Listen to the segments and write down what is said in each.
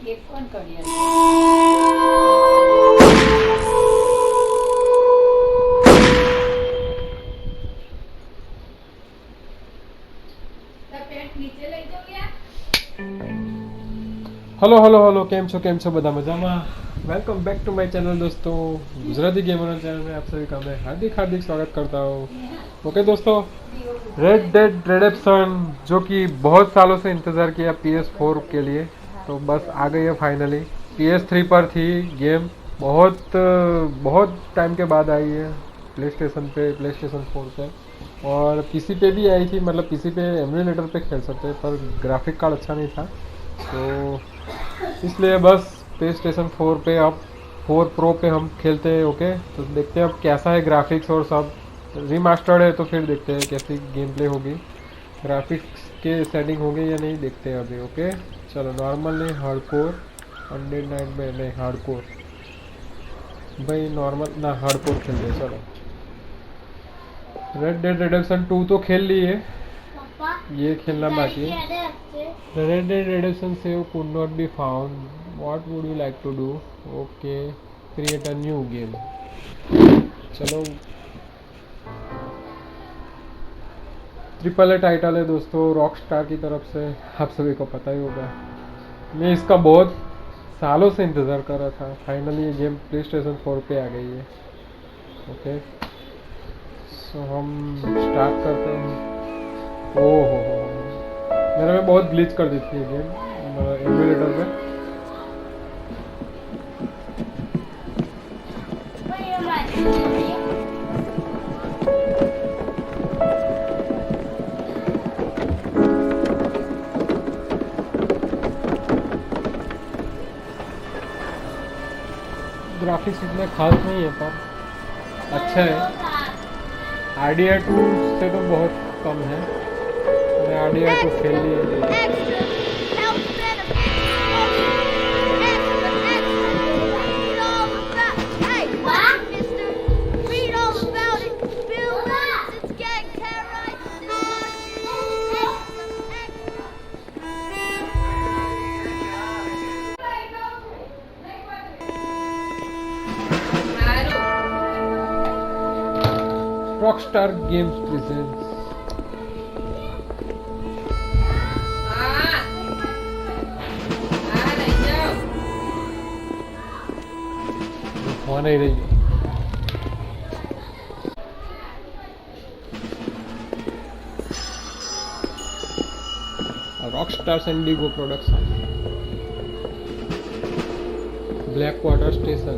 एक कौन करिए हेलो हेलो हेलो केम छो બધા મજામાં welcome back to my channel दोस्तों गुजराती गेमर चैनल में आप सभी का मैं हार्दिक हार्दिक स्वागत करता हूँ। ओके दोस्तों, रेड डेड रेडेम्पशन जो कि बहुत सालों से इंतज़ार किया PS4 के लिए, तो बस आ गई है फाइनली। PS3 पर थी गेम, बहुत बहुत टाइम के बाद आई है प्ले स्टेशन पे, प्ले स्टेशन 4 पे, और पीसी पे भी आई थी। मतलब पीसी पे एमुलेटर पे खेल सकते हैं, पर ग्राफिक कार्ड अच्छा नहीं था, तो इसलिए बस प्ले स्टेशन 4 पे अब 4 प्रो पे हम खेलते हैं। ओके, तो देखते हैं अब कैसा है ग्राफिक्स, और सब रीमास्टर्ड है तो फिर देखते हैं कैसी गेम प्ले होगी, ग्राफिक्स के सेटिंग होंगे या नहीं, देखते हैं अभी। ओके चलो, नॉर्मल नहीं, हार्डकोर, अनडेड नाइट में नहीं, हार्डकोर भाई, नॉर्मल ना हार्डकोर खेलते हैं। चलो, रेड डेड रिडेम्पशन 2 तो खेल लिए, ये खेलना बाकी है। Red Dead Redemption save could not be found. What would you like to do? Okay, create a new game. चलो, ट्रिपल ए टाइटल है दोस्तों, रॉक स्टार की तरफ से, आप सभी को पता ही होगा। मैं इसका बहुत सालों से इंतज़ार कर रहा था, फाइनली ये गेम प्ले स्टेशन 4 पे आ गई है। ओके, सो हम स्टार्ट करते हैं। ओहो, मेरे में बहुत ग्लिच कर दी थी ये गेम एमुलेटर पे। ग्राफिक्स इतने खास नहीं है, पर अच्छा है। आरडीआर 2 से तो बहुत कम है। मैं आरडीआर 2 खेल लिए। Rockstar Games presents फोन ही रही है। Rockstar Indigo production, black water station.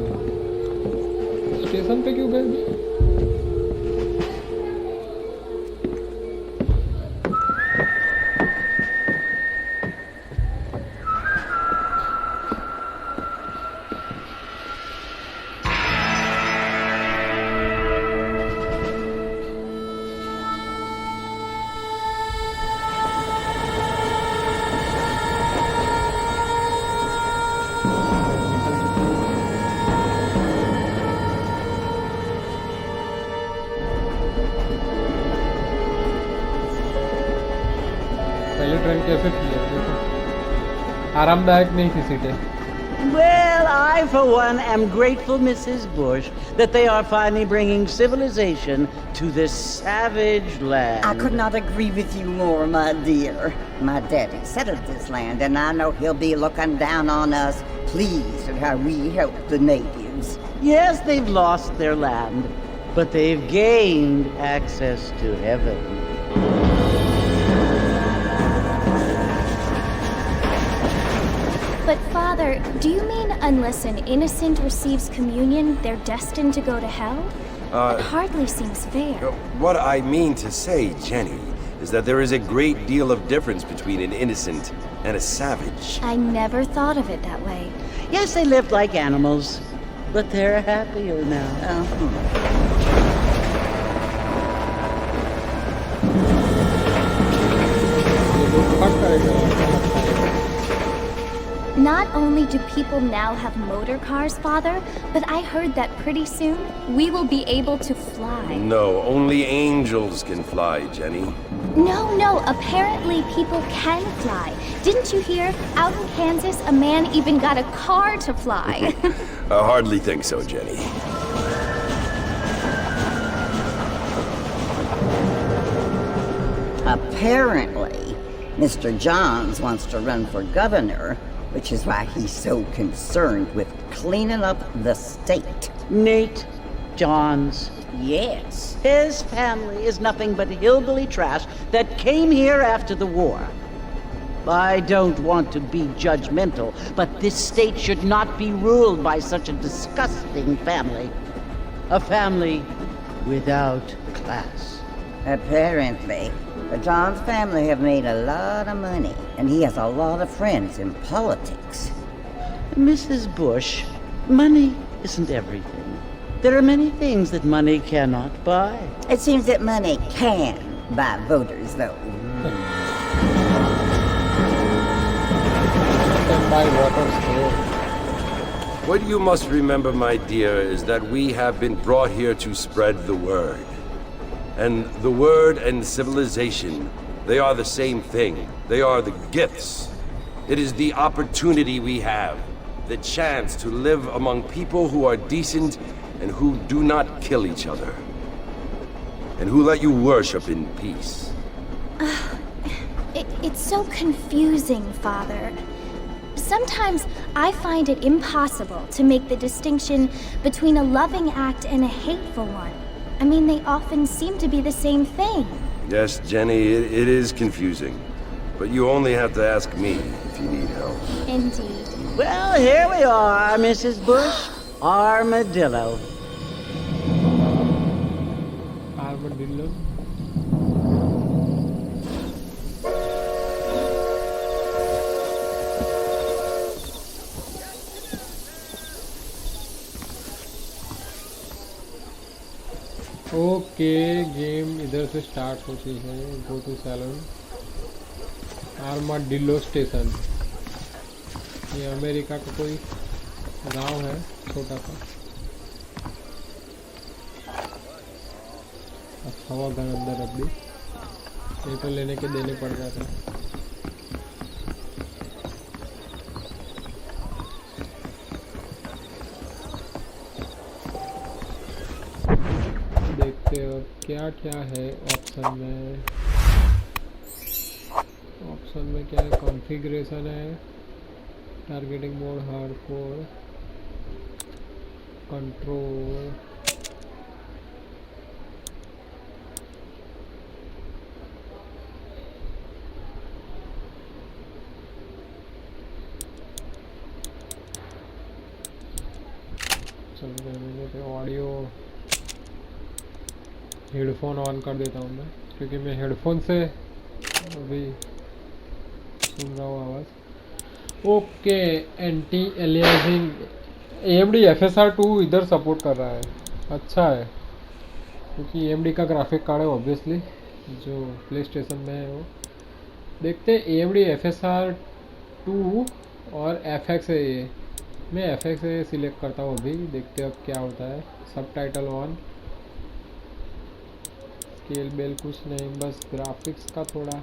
Station पे क्यों गए? पहले ट्रेन कैसे थी यार, देखो आरामदायक नहीं थी सीटें। Well, I, for one, am grateful, Mrs. Bush, that they are finally bringing civilization to this savage land. I could not agree with you more, my dear. My daddy settled this land, and I know he'll be looking down on us, pleased at how we helped the natives. Yes, they've lost their land, but they've gained access to heaven. But Father, do you mean unless an innocent receives communion, they're destined to go to hell? That hardly seems fair. What I mean to say, Jenny, is that there is a great deal of difference between an innocent and a savage. I never thought of it that way. Yes, they lived like animals, but they're happier now. Not only do people now have motor cars, Father, but I heard that pretty soon we will be able to fly. No, only angels can fly, Jenny. No, apparently people can fly. Didn't you hear? Out in Kansas, a man even got a car to fly. I hardly think so, Jenny. Apparently, Mr. Johns wants to run for governor, which is why he's so concerned with cleaning up the state. Nate Johns. Yes. His family is nothing but hillbilly trash that came here after the war. I don't want to be judgmental, but this state should not be ruled by such a disgusting family. A family without class. Apparently, the Johns family have made a lot of money, and he has a lot of friends in politics. Mrs. Bush, money isn't everything. There are many things that money cannot buy. It seems that money can buy voters, though. Can buy waters too. What you must remember, my dear, is that we have been brought here to spread the word. And the word and civilization, they are the same thing. They are the gifts. It is the opportunity we have, the chance to live among people who are decent and who do not kill each other, and who let you worship in peace. It's so confusing, Father. Sometimes I find it impossible to make the distinction between a loving act and a hateful one. I mean, they often seem to be the same thing. Yes, Jenny, it is confusing. But you only have to ask me if you need help. Indeed. Well, here we are, Mrs. Bush. Armadillo. Armadillo. Okay game इधर से start होती है. Go to saloon. Armadillo station. ये America का कोई गांव है छोटा सा. अच्छा हुआ घर अंदर अब भी, नहीं तो लेने के देने पड़ जाते. देखते हो क्या क्या है ऑप्शन में. ऑप्शन में क्या है? कॉन्फ़िगरेशन है, टारगेटिंग मोड, हार्डकोर, कंट्रोल, चल मैंने तो ऑडियो हेडफोन ऑन कर देता हूँ मैं, क्योंकि मैं हेडफोन से अभी सुन रहा हूँ आवाज़. Okay, anti aliasing AMD FSR 2 इधर सपोर्ट कर रहा है. अच्छा है, क्योंकि AMD का ग्राफिक कार्ड है ऑब्वियसली, जो प्ले स्टेशन में है वो. देखते हैं AMD FSR 2 और FX है. ये मैं FX से सिलेक्ट करता हूँ अभी, देखते हैं अब क्या होता है. सब टाइटल ऑन. स्केल बेल कुछ नहीं, बस ग्राफिक्स का थोड़ा.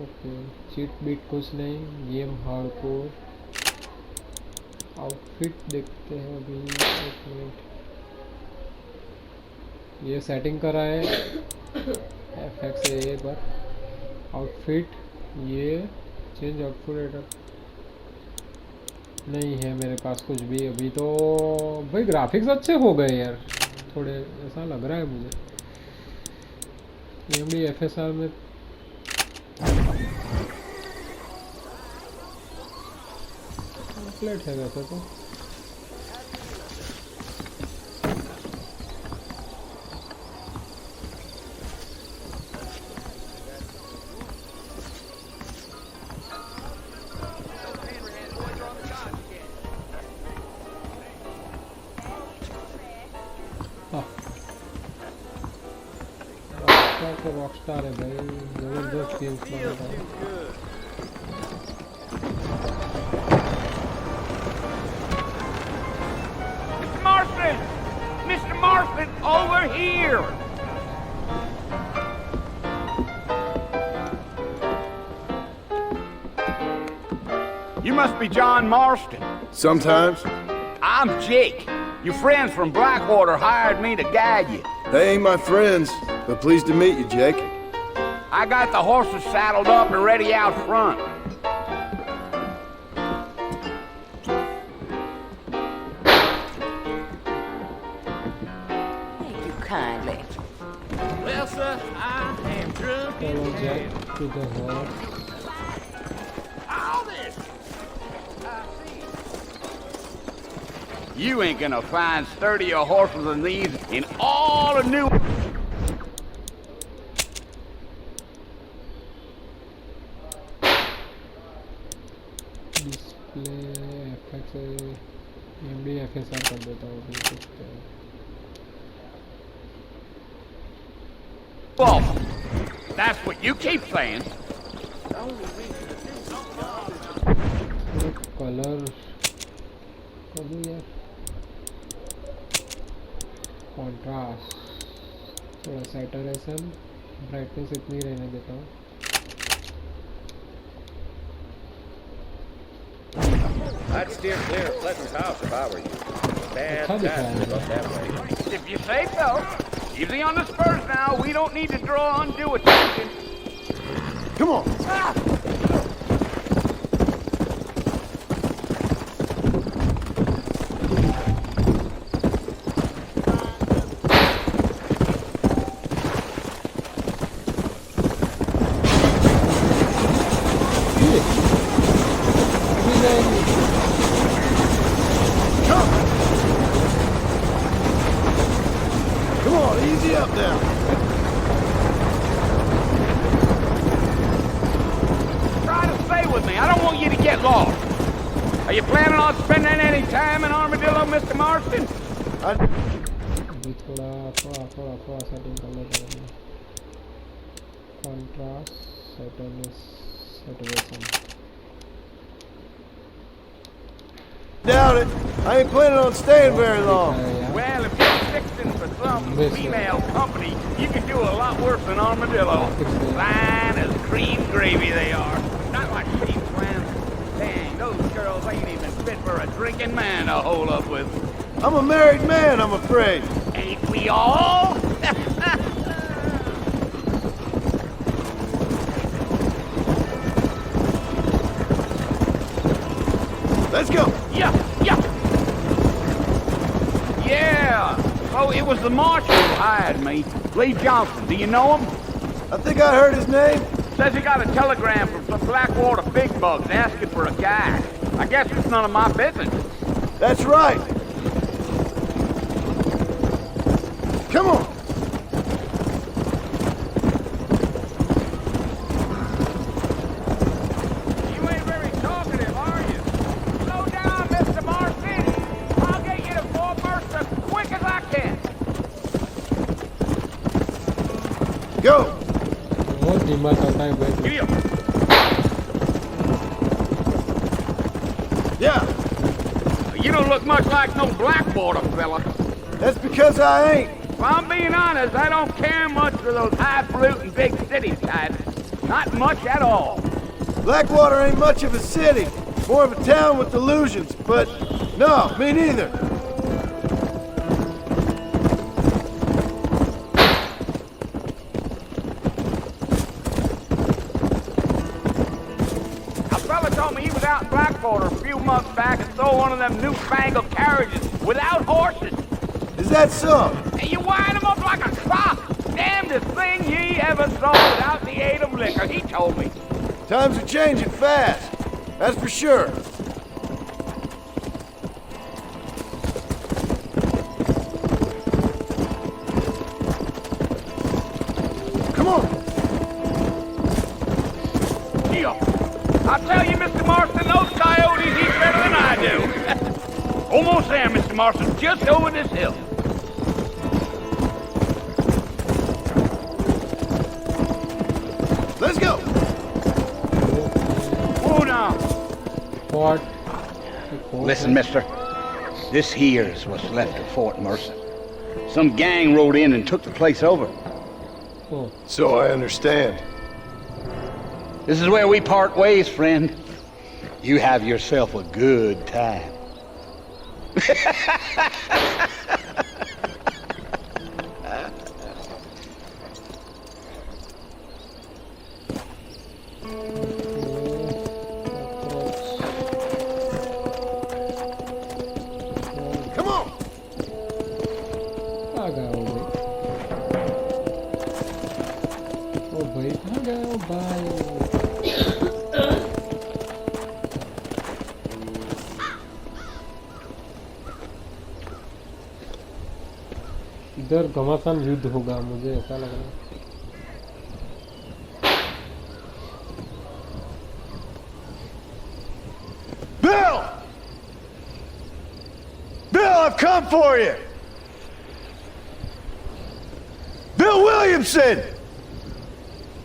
ओके, चीट बीट कुछ नहीं. Game hardcore. आउटफिट देखते हैं अभी, एक मिनट. ये सेटिंग करा है FX A पर. आउटफिट ये चेंज आउटफिट नहीं है मेरे पास कुछ भी अभी. तो भाई ग्राफिक्स अच्छे हो गए यार, थोड़े ऐसा लग रहा है मुझे. AMD FSR में कंप्लीट है वैसे तो. रॉकस्टार है भाई, जबरदस्त गेम्स बनाता है. Mr. Marston, over here! You must be John Marston. Sometimes. I'm Jake. Your friends from Blackwater hired me to guide you. They ain't my friends, but pleased to meet you, Jake. I got the horses saddled up and ready out front. Thank you kindly. Well, sir, I am drunk Follow Jack to the horse. All this. You ain't gonna find sturdier horses than these in all of New. Display FX MD FSR कर देता हूँ फिर Well, that's what you keep saying. Colour कर दूँ यार contrast थोड़ा saturation brightness इतनी रहने देता हूँ I'd steer clear of Pleasant's house if I were you. Bad अच्छा दिख रहा times है up that way. If you say so. Easy on the spurs now. We don't need to draw undue attention. Come on. Ah! Come on, easy up now. Try to stay with me. I don't want you to get lost. Are you planning on spending any time in Armadillo, Mr. Marston? अभी थोड़ा setting कर लेते हैं contrast saturation Doubt it. I ain't planning on staying very long. Well, if you're fixing for some female company, you can do a lot worse than Armadillo. Fine as cream gravy they are. Not like sheep twins. Dang, those girls ain't even fit for a drinking man to hole up with. I'm a married man, I'm afraid. Ain't we all? Let's go. Yeah. Oh, it was the marshal who hired me. Lee Johnson. Do you know him? I think I heard his name. Says he got a telegram from some Blackwater big bugs asking for a guy. I guess it's none of my business. That's right. Come on. You ain't very talkative, are you? Slow down, Mr. Marston. I'll get you to Fort Mercer as quick as I can. Go. बहुत धीमा चलता है भाई Giddy up. Yeah, You don't look much like no Blackwater fella. that's because I ain't. If I'm being honest, I don't care much for those highfalutin big city types. Not much at all. Blackwater ain't much of a city. More of a town with illusions, but no, me neither. A fella told me he was out in Blackwater a few months back and sold one of them newfangled carriages without horses. Is that so? And you wind them up like a crop. Damnedest thing ye ever saw without the aid of liquor, he told me. Times are changing fast. That's for sure. Come on. Yeah. I'll tell you, Mr. Marston, those coyotes eat better than I do. Almost there, Mr. Marston, just over this hill. Let's go. Whoa now. Fort Listen, mister. This here is what's left of Fort Mercer. Some gang rode in and took the place over. oh So I understand. This is where we part ways, friend. you have yourself a good time. Come on! आ गया वो भाई कहाँ गया वो भाई इधर घमासान युद्ध होगा मुझे ऐसा लग रहा है Bill! Bill, I've come for you! Bill Williamson!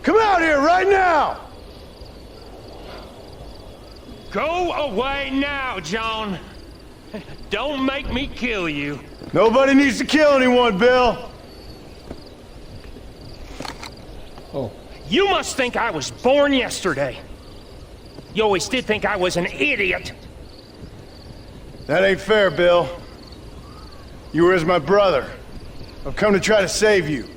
Come out here right now! Go away now, John. Don't make me kill you. Nobody needs to kill anyone, Bill. Oh, You must think I was born yesterday. You always did think I was an idiot. That ain't fair, Bill. You were as my brother. I've come to try to save you.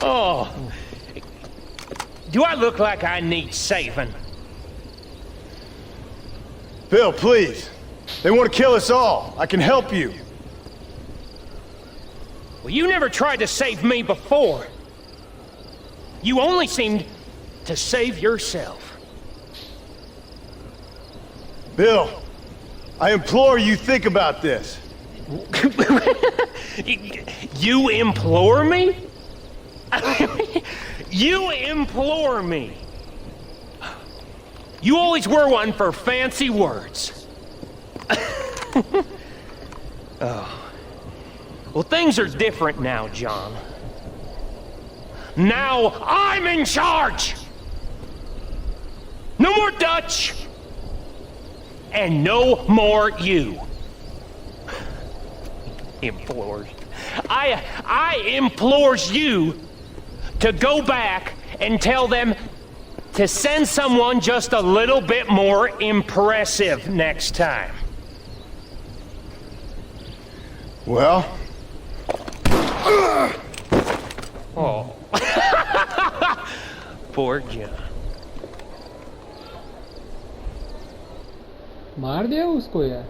Oh. Do I look like I need saving? Bill, please. They want to kill us all. I can help you. Well, you never tried to save me before. You only seemed to save yourself. Bill, I implore you think about this. You implore me? You implore me. You always were one for fancy words. Oh. Well, things are different now, John. Now I'm in charge! No more Dutch! And no more you. Implores. I implores you to go back and tell them to send someone just a little bit more impressive next time. Well? Oh. Poor John. मार दिया उसको यार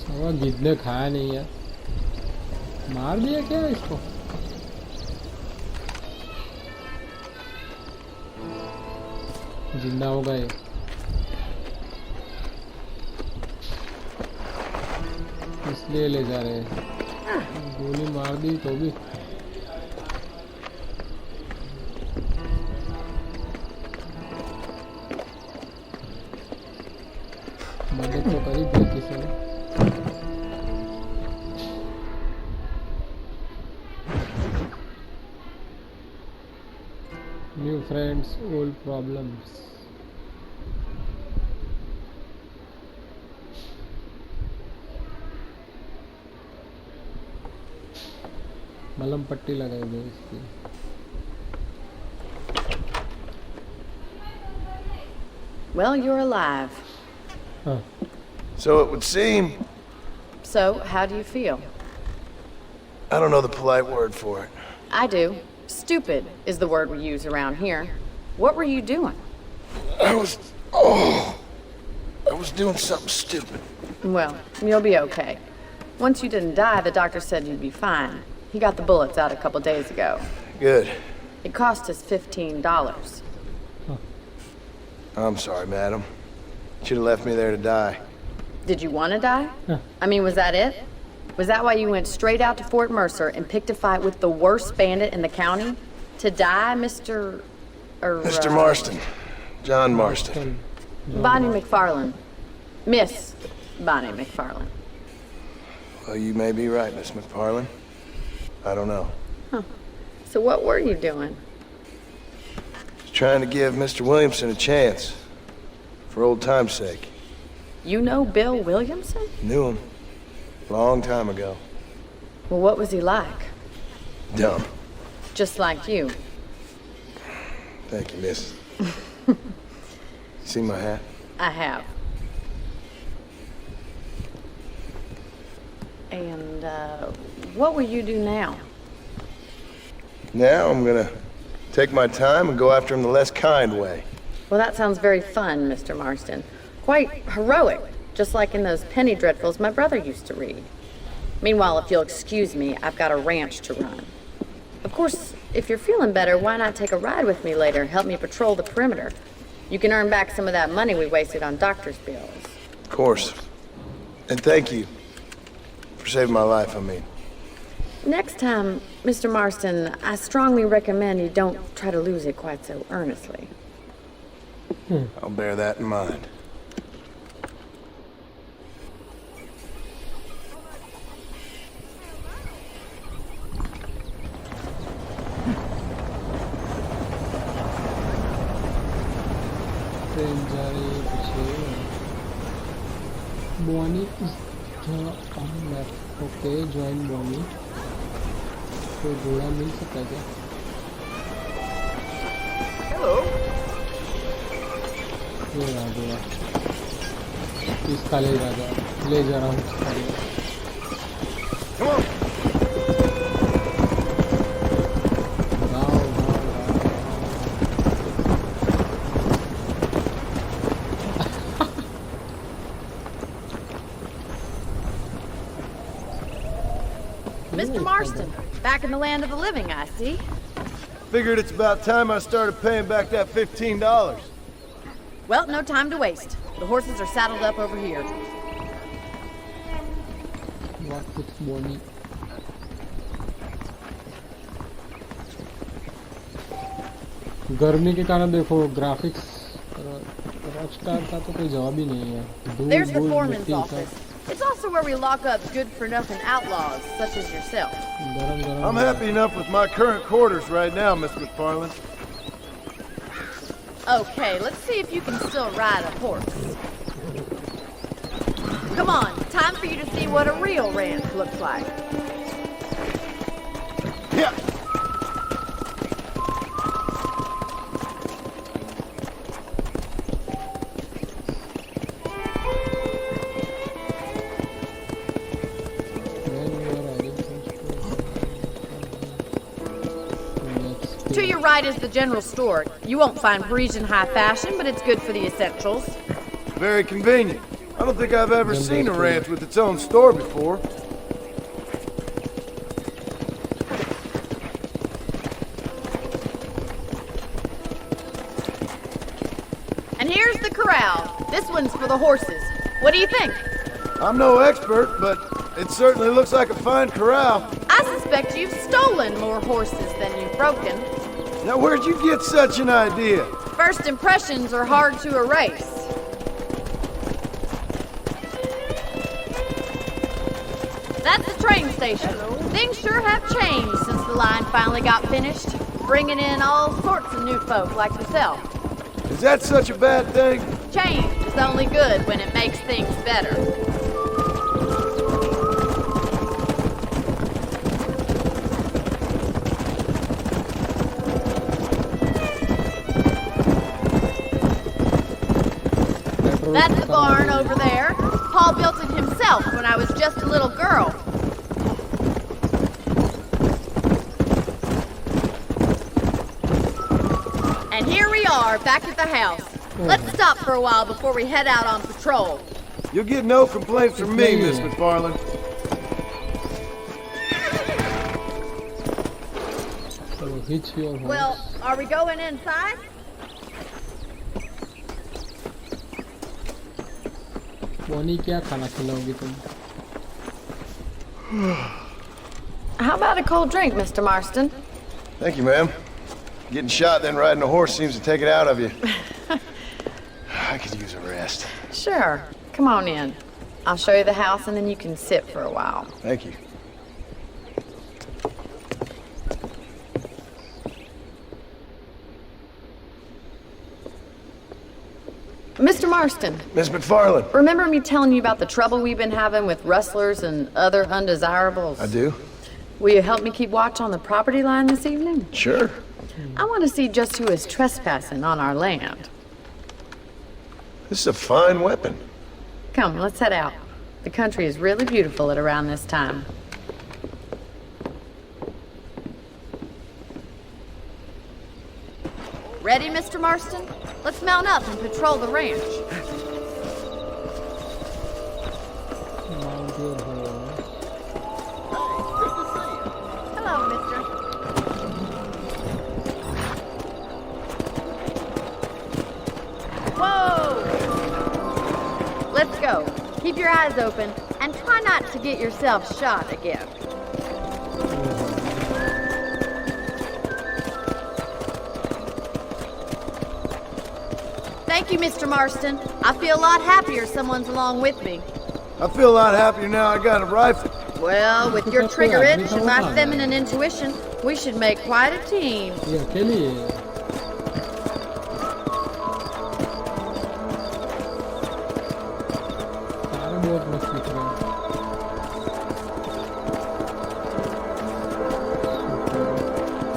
साला गिद्ध ने खाया नहीं यार मार दिया क्या इसको जिंदा हो गए इसलिए ले जा रहे हैं गोली मार दी तो भी मदद तो करी थी किसी ने न्यू फ्रेंड्स ओल्ड प्रॉब्लम्स मलम पट्टी लगाई गई इसकी Well, you're alive. हाँ So it would seem. So, how do you feel? I don't know the polite word for it. I do. Stupid is the word we use around here. What were you doing? I was doing something stupid. Well, you'll be okay. Once you didn't die, the doctor said you'd be fine. He got the bullets out a couple days ago. Good. It cost us $15. I'm sorry, madam. Should have left me there to die. Did you want to die? I mean, was that it? Was that why you went straight out to Fort Mercer and picked a fight with the worst bandit in the county? To die, Mr. Mr. Marston. John Marston. Bonnie McFarlane. Miss Bonnie McFarlane. Well, you may be right, Miss McFarlane. I don't know. So what were you doing? Just trying to give Mr. Williamson a chance. For old time's sake. You know Bill Williamson? Knew him. Long time ago. Well, what was he like? Dumb. Just like you. Thank you, miss. You see my hat? I have. And, what will you do now? Now I'm gonna take my time and go after him the less kind way. Well, that sounds very fun, Mr. Marston. Quite heroic, just like in those penny dreadfuls my brother used to read. Meanwhile, if you'll excuse me, I've got a ranch to run. Of course, if you're feeling better, why not take a ride with me later and help me patrol the perimeter? You can earn back some of that money we wasted on doctor's bills. Of course. And thank you for saving my life, I mean. Next time, Mr. Marston, I strongly recommend you don't try to lose it quite so earnestly. I'll bear that in mind. Train जा रही है पीछे बोनी on left okay join बोनी कोई घोड़ा मिल सकता है क्या Hello. ये राजा इसका ले राजा ले जा रहा हूँ इसका ले Come on. Mr. Marston, back in the land of the living, I see. Figured it's about time I started paying back that $15. Well, no time to waste. The horses are saddled up over here. What with बोनी गर्मी के कारण देखो graphics Rockstar का तो कोई जवाब ही नहीं है There's the foreman's office. It's also where we lock up good-for-nothing outlaws, such as yourself. I'm happy enough with my current quarters right now, Miss McFarland. Okay, let's see if you can still ride a horse. Come on, time for you to see what a real ranch looks like. Yeah. To your right is the general store. You won't find Parisian high fashion, but it's good for the essentials. Very convenient. I don't think I've ever seen a ranch with its own store before. And here's the corral. This one's for the horses. What do you think? I'm no expert, but it certainly looks like a fine corral. I suspect you've stolen more horses than you've broken. Now, where'd you get such an idea? First impressions are hard to erase. That's the train station. Things sure have changed since the line finally got finished, bringing in all sorts of new folk like yourself. Is that such a bad thing? Change is only good when it makes things better. That's the barn over there. Paul built it himself when I was just a little girl. And here we are, back at the house. Let's stop for a while before we head out on patrol. You'll get no complaints from me, Miss McFarland. Well, are we going inside? बोनी क्या खाना खिलाओगी तुम How about a cold drink, Mr. Marston? Thank you, ma'am. Getting shot then riding a horse seems to take it out of you. I could use a rest. Sure. Come on in. I'll show you the house and then you can sit for a while. Thank you. Mr. Marston, Miss McFarland. remember me telling you about the trouble we've been having with rustlers and other undesirables? I do. Will you help me keep watch on the property line this evening? Sure. I want to see just who is trespassing on our land. This is a fine weapon. Come, let's head out. The country is really beautiful at around this time. Ready, Mr. Marston? Let's mount up and patrol the ranch. Hello, mister. Whoa! Let's go. Keep your eyes open and try not to get yourself shot again. Thank you, Mr. Marston. I feel a lot happier someone's along with me. I feel a lot happier now I got a rifle. Well, with your trigger itch and my feminine intuition, we should make quite a team. ये अकेली है सारे बहुत मस्त दिख रहे हैं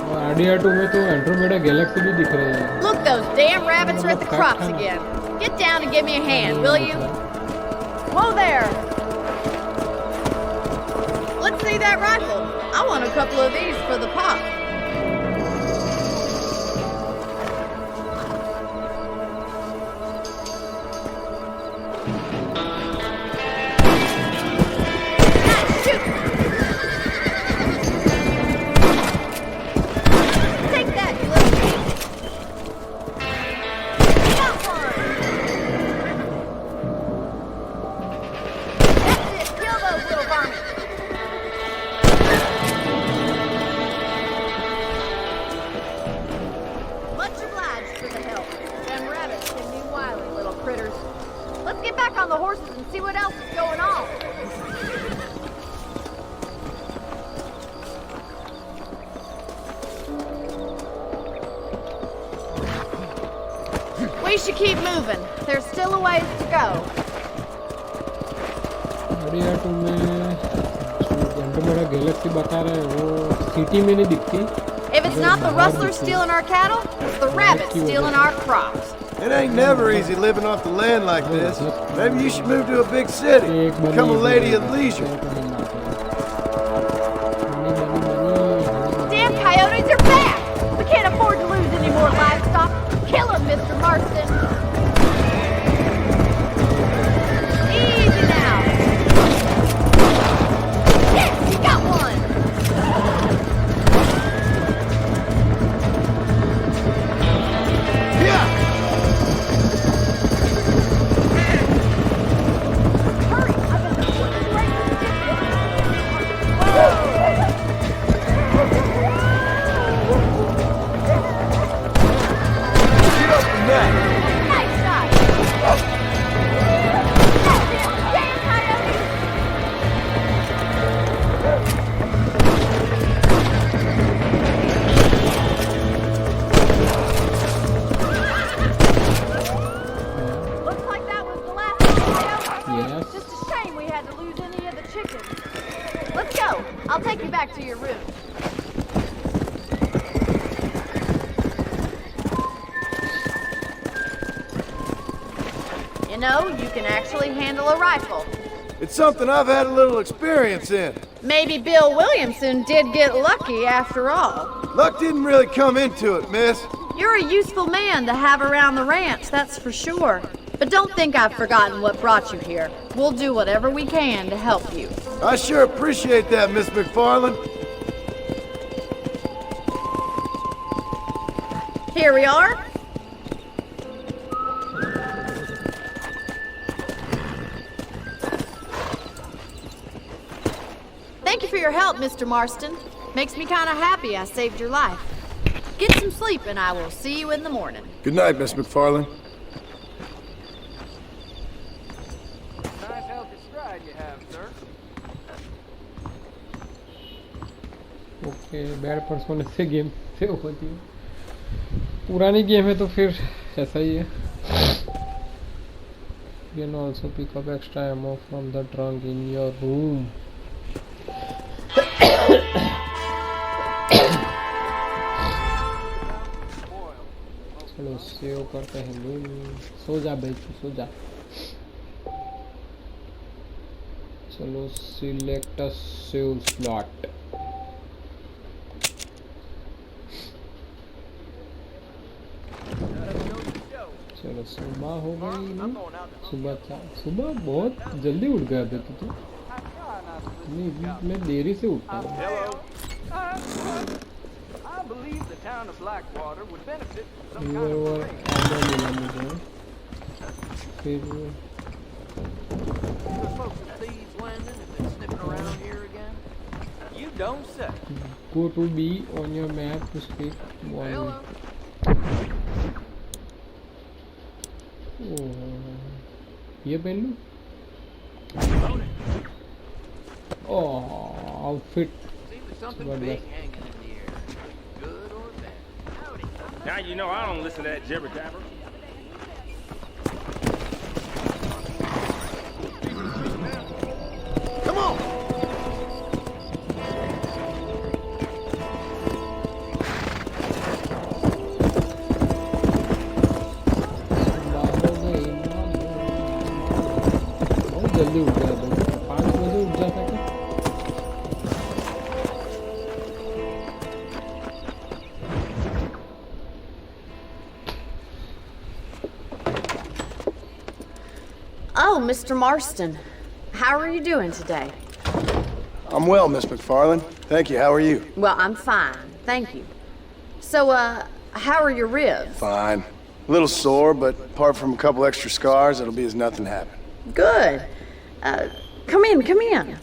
और आडिया 2 में तो एंड्रोमेडा गैलेक्सी भी दिख रही है Look, those damn rabbits are at the crops again. Get down and give me a hand, will you? Whoa there! Let's see that rifle. I want a couple of these for the pop. Nice shoot! Take that, you little thief! Got one! That's it! Kill those little varmints! Much obliged for the help. Them rabbits can be wily little critters. Let's get back on the horses and see what else is going on. We should keep moving. There's still a ways to go. Idea 2 में Andromeda Galaxy बता रहे हैं वो city में नहीं दिखती If it's not the rustlers stealing our cattle, it's the rabbits stealing our crops. It ain't never easy living off the land like this. Maybe you should move to a big city. Become a lady of leisure. Damn coyotes are back! We can't afford to lose any more livestock. Kill them, Mr. Marston. Easy now. Yes, you got one. Yeah! Hurry! I've been putting right in the Get up from that! Nice shot. That's it. Damn coyotes. Looks like that was the last one, coyote. Yes. Just a shame we had to lose any of the chickens. Let's go. I'll take you back to your room. You know, you can actually handle a rifle. It's something I've had a little experience in. Maybe Bill Williamson did get lucky after all. Luck didn't really come into it, miss. You're a useful man to have around the ranch, that's for sure. But don't think I've forgotten what brought you here. We'll do whatever we can to help you. I sure appreciate that, Miss McFarland. Here we are. Thank you for your help, Mr. Marston. Makes me kind of happy I saved your life. Get some sleep and I will see you in the morning. Good night, Miss McFarland. Nice healthy stride you have, sir. Okay bad persona से game save होती है पुरानी game है तो फिर ऐसा ही है You can also pick up extra ammo from the trunk in your room. चलो सेव करते हैं रूम. सो जा भाई तू सो जा. चलो सिलेक्ट अ सेव स्लॉट. चलो सुबह हो गई ना. सुबह बहुत जल्दी उठ गया था तू तो. नहीं मैं देरी से उठा हूँ. I believe the town of Blackwater would benefit from some ये kind of और parade. आधा मिला मुझे. फिर The folks at Thieves Landing have been sniffing around here again. You don't say. go to B on your map to speak one. Hello. ये पहन लूँ. Outfit Seems like something big hanging in the air. Good or bad. Howdy. Now you know I don't listen to that jibber jabber. Come on! बहुत जल्दी उठ गया था. 5 बजे उठ जाता था. Oh, Mr. Marston. How are you doing today? I'm well, Miss McFarland. Thank you. How are you? Well, I'm fine. Thank you. So, how are your ribs? Fine. A little sore, but apart from a couple extra scars, it'll be as nothing happened. Good. Come in, come in.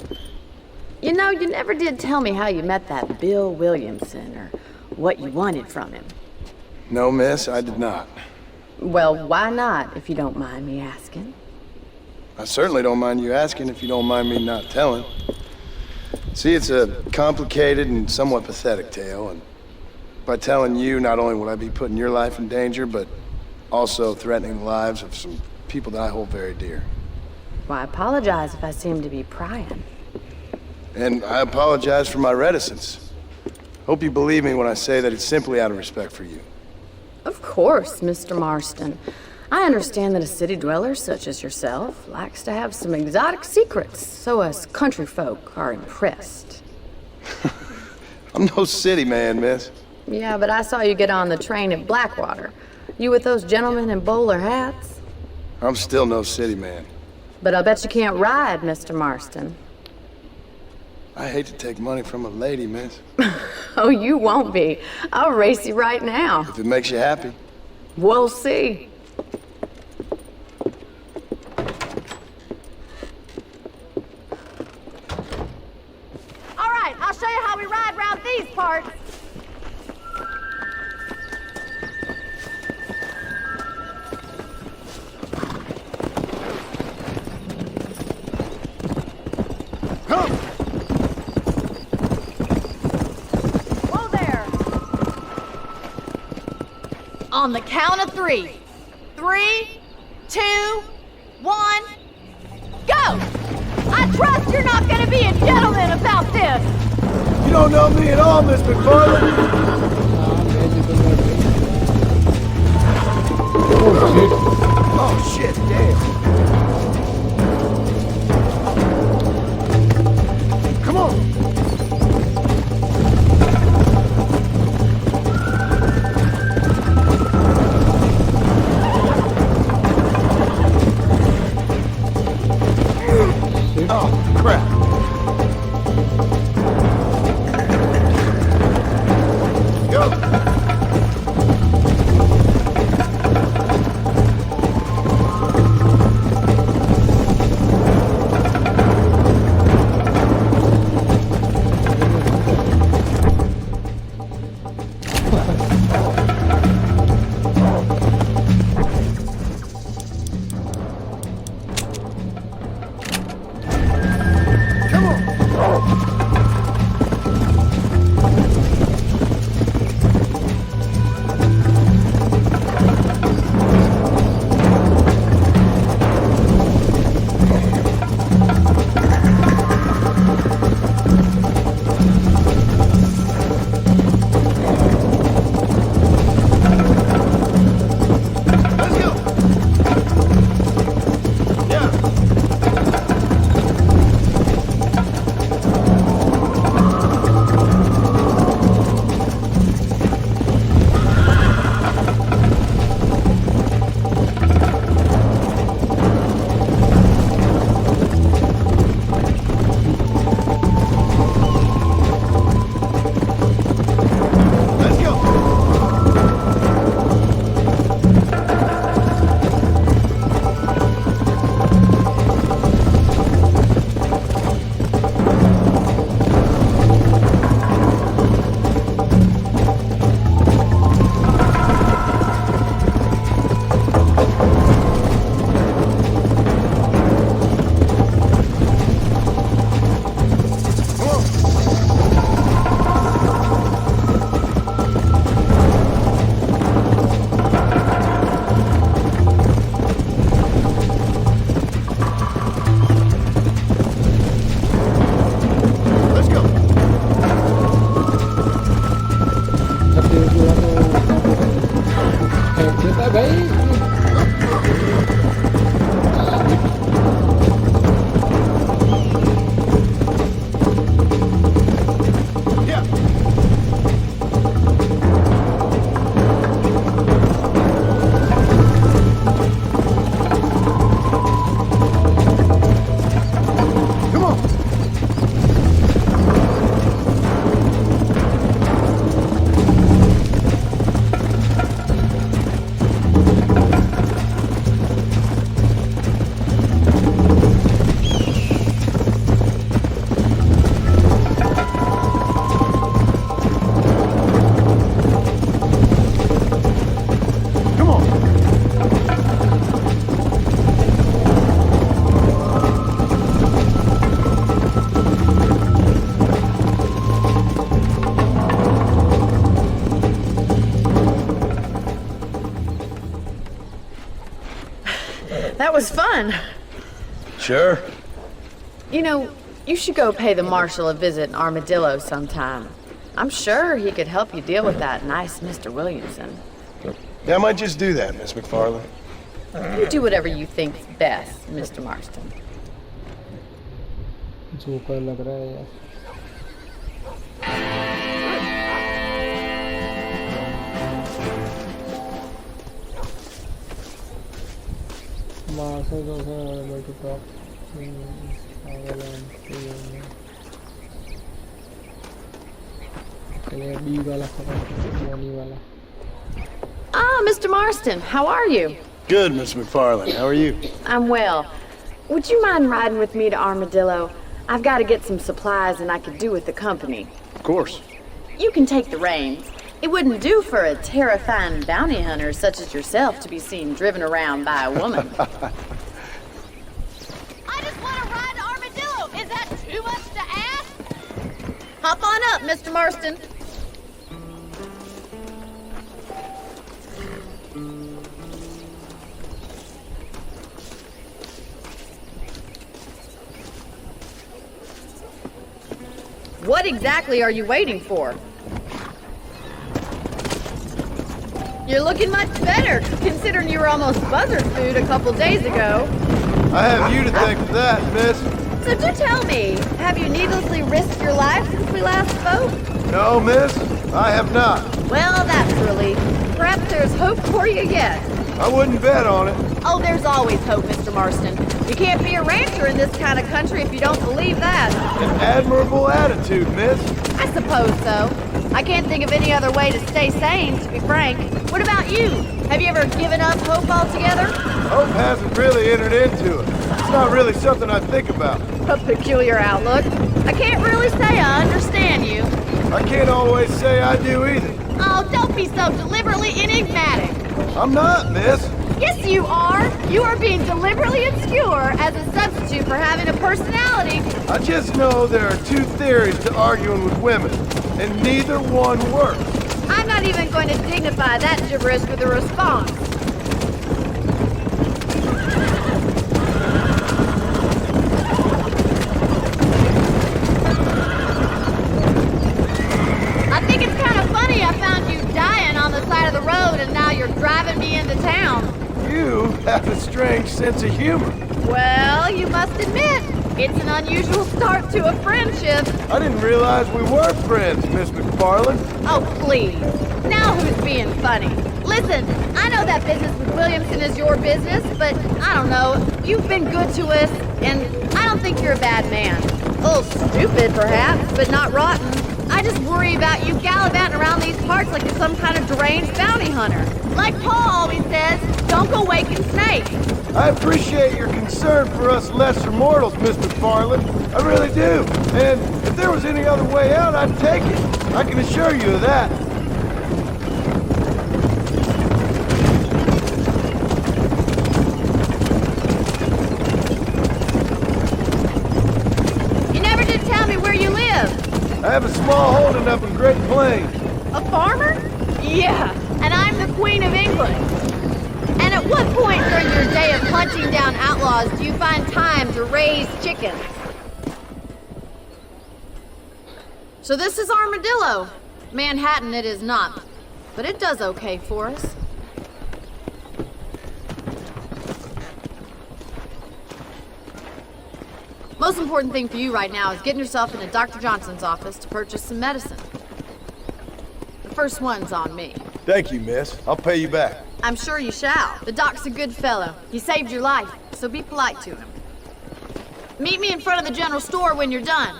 You know, you never did tell me how you met that Bill Williamson or what you wanted from him. No, miss, I did not. Well, why not, if you don't mind me asking? I certainly don't mind you asking if you don't mind me not telling. See, it's a complicated and somewhat pathetic tale, and by telling you, not only would I be putting your life in danger, but also threatening the lives of some people that I hold very dear. Well, I apologize if I seem to be prying. And I apologize for my reticence. Hope you believe me when I say that it's simply out of respect for you. Of course, Mr. Marston. I understand that a city dweller such as yourself likes to have some exotic secrets, so us country folk are impressed. I'm no city man, miss. Yeah, but I saw you get on the train at Blackwater. You with those gentlemen in bowler hats? I'm still no city man. But I'll bet you can't ride, Mr. Marston. I hate to take money from a lady, miss. Oh, you won't be. I'll race you right now. If it makes you happy. We'll see. All right, I'll show you how we ride around these parts. Whoa there. On the count of 3. 3, 2, 1, go! I trust you're not gonna be a gentleman about this! You don't know me at all, Miss McFarland. Oh, shit, damn. Come on. Oh, crap. Go. was fun. Sure. You know, you should go pay the Marshal a visit in Armadillo sometime. I'm sure he could help you deal with that nice Mr. Williamson. Yeah, I might just do that, Miss McFarlane. You do whatever you think's best, Mr. Marston. Joker लग रहा है यार martial joker मल्टीटॉप चलिए B वाला खबर वाला Ah, Mr. Marston, how are you? Good, Miss McFarlane. How are you? I'm well. Would you mind riding with me to Armadillo? I've got to get some supplies and I could do with the company. Of course. You can take the reins. It wouldn't do for a terrifying bounty hunter such as yourself to be seen driven around by a woman. I just want to ride to Armadillo. Is that too much to ask? Hop on up, Mr. Marston. What exactly are you waiting for? You're looking much better, considering you were almost buzzard food a couple days ago. I have you to thank for that, miss. So do tell me, have you needlessly risked your life since we last spoke? No, miss, I have not. Well, that's a relief. Perhaps there's hope for you yet. I wouldn't bet on it. Oh, there's always hope, Mr. Marston. You can't be a rancher in this kind of country if you don't believe that. An admirable attitude, miss. I suppose so. I can't think of any other way to stay sane, to be frank. What about you? Have you ever given up hope altogether? Hope hasn't really entered into it. It's not really something I think about. A peculiar outlook. I can't really say I understand you. I can't always say I do either. Oh, don't be so deliberately enigmatic. I'm not, miss. Yes, you are. You are being deliberately obscure as a substitute for having a personality. I just know there are two theories to arguing with women, and neither one works. I'm not even going to dignify that gibberish with a response. I think it's kind of funny I found you dying on the side of the road and now you're driving me into town. You have a strange sense of humor. Well, you must admit, it's an unusual start to a friendship. I didn't realize we were friends, Miss McFarlane. Oh, please. Now who's being funny? Listen, I know that business with Williamson is your business, but I don't know. You've been good to us, and I don't think you're a bad man. A little stupid, perhaps, but not rotten. I just worry about you gallivanting around these parts like you're some kind of deranged bounty hunter. Like Paul always says, don't go waking snakes. I appreciate your concern for us lesser mortals, Miss McFarlane. I really do. And if there was any other way out, I'd take it. I can assure you of that. You never did tell me where you live. I have a small holding up in Great Plains. A farmer? Yeah, and I'm the Queen of England. And at what point during your day of hunting down outlaws do you find time to raise chickens? So this is Armadillo. Manhattan it is not, but it does okay for us. Most important thing for you right now is getting yourself into Dr. Johnson's office to purchase some medicine. The first one's on me. Thank you, miss. I'll pay you back. I'm sure you shall. The doc's a good fellow. He saved your life, so be polite to him. Meet me in front of the general store when you're done.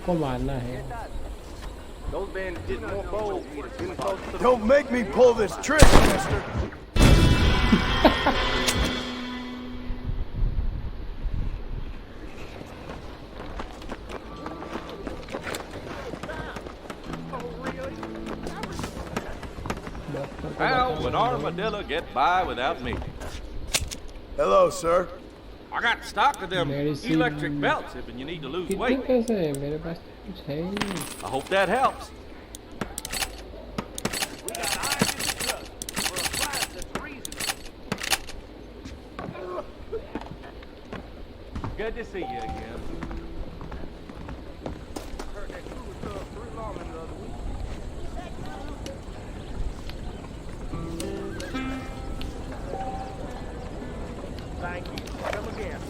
को मारना है Those men get more bold when it's getting close to the... Don't make me pull this trick, mister. How would Armadillo get by without me? Hello, sir. I got stock of them Medicine. electric belts if you need to lose कितने weight. पैसे हैं मेरे पास तो कुछ है ही नहीं। I hope that helps. We got iron in the trust for a price that's reasonable. Good to see you again. Heard that you was pretty long the other week. Thank you. Come again.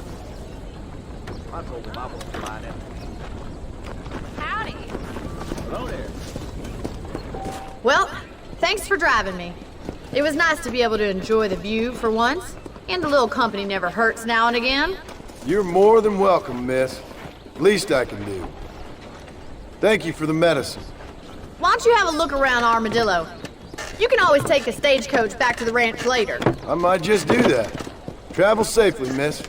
I told him I won't find him. Howdy. Hello there. Well, thanks for driving me. It was nice to be able to enjoy the view for once, and a little company never hurts now and again. You're more than welcome, miss. Least I can do. Thank you for the medicine. Why don't you have a look around Armadillo? You can always take a stagecoach back to the ranch later. I might just do that. Travel safely, miss.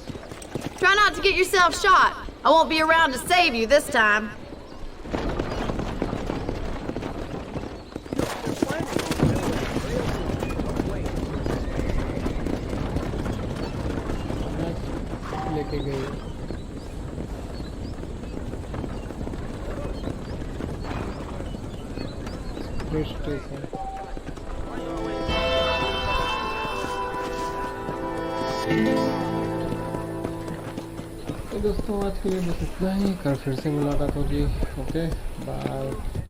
Try not to get yourself shot. I won't be around to save you this time. लेके गई station. तो दोस्तों आज के लिए बस इतना ही, कल फिर से मुलाकात होगी। Okay bye.